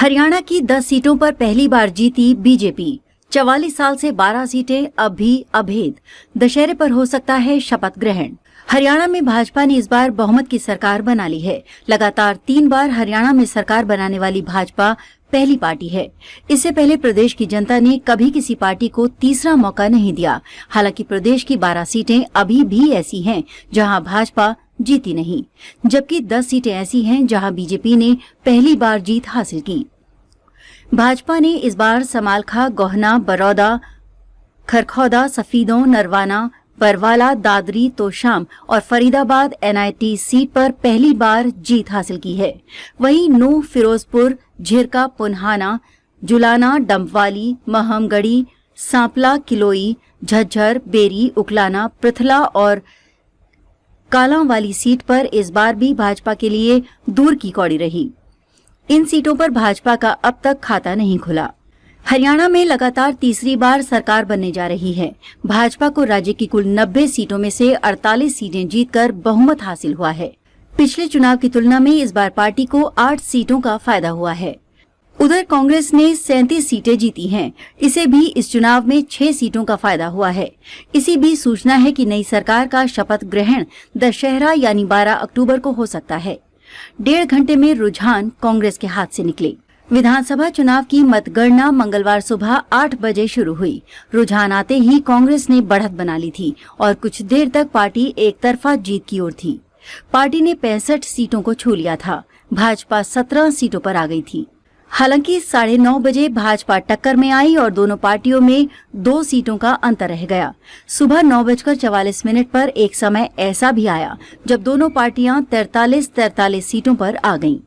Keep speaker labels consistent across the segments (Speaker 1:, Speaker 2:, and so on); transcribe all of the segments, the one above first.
Speaker 1: हरियाणा की 10 सीटों पर पहली बार जीती बीजेपी। 44 साल से 12 सीटें अब भी अभेद। दशहरे पर हो सकता है शपथ ग्रहण। हरियाणा में भाजपा ने इस बार बहुमत की सरकार बना ली है। लगातार 3 बार हरियाणा में सरकार बनाने वाली भाजपा पहली पार्टी है। इससे पहले प्रदेश की जनता ने कभी किसी पार्टी को तीसरा मौका नहीं दिया। हालांकि प्रदेश की 12 सीटें अभी भी ऐसी हैं जहां भाजपा जीती नहीं, जबकि 10 सीटें ऐसी हैं जहां बीजेपी ने पहली बार जीत हासिल की। भाजपा ने इस बार समालखा, गोहना, बरौदा, खरखौदा, सफीदों, नरवाना, बरवाला, दादरी, तोशाम और फरीदाबाद एनआईटी सीट पर पहली बार जीत हासिल की है। वहीं नूंह, फिरोजपुर, झिरका, पुन्हाना, जुलाना, डंपवाली, महमगढ़ी, सांपला, किलोई, झज्जर, बेरी, उकलाना, पृथला और कालां वाली सीट पर इस बार भी भाजपा के लिए दूर की कौड़ी रही। इन सीटों पर भाजपा का अब तक खाता नहीं खुला। हरियाणा में लगातार तीसरी बार सरकार बनने जा रही है। भाजपा को राज्य की कुल 90 सीटों में से 48 सीटें जीतकर बहुमत हासिल हुआ है। पिछले चुनाव की तुलना में इस बार पार्टी को 8 सीटों का फायदा हुआ है। उधर कांग्रेस ने 37 सीटें जीती हैं। इसे भी इस चुनाव में 6 सीटों का फायदा हुआ है। इसी बीच सूचना है कि नई सरकार का शपथ ग्रहण दशहरा यानी 12 अक्टूबर को हो सकता है। 1.5 घंटे में रुझान कांग्रेस के हाथ से निकले। विधानसभा चुनाव की मतगणना मंगलवार सुबह 8 बजे शुरू हुई। रुझान आते ही कांग्रेस ने बढ़त बना ली थी और कुछ देर तक पार्टी एक तरफा जीत की ओर थी। पार्टी ने 65 सीटों को छू लिया था। भाजपा 17 सीटों पर आ गई थी। हालांकि 9:30 बजे भाजपा टक्कर में आई और दोनों पार्टियों में 2 सीटों का अंतर रह गया। सुबह 9:44 पर एक समय ऐसा भी आया जब दोनों पार्टियां 43 सीटों पर आ गईं।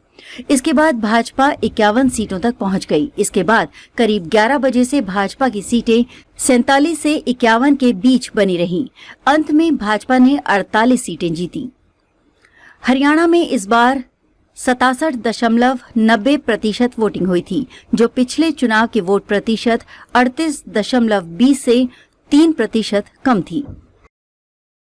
Speaker 1: इसके बाद भाजपा 51 सीटों तक पहुंच गई। इसके बाद करीब 11 बजे से भाजपा की सीटें 47 से 51 के बीच बनी रहीं। अंत में भाजपा ने 48 सीटें जीती। हरियाणा में इस बार 67.90% वोटिंग हुई थी, जो पिछले चुनाव के वोट प्रतिशत 38.20 से 3% कम थी।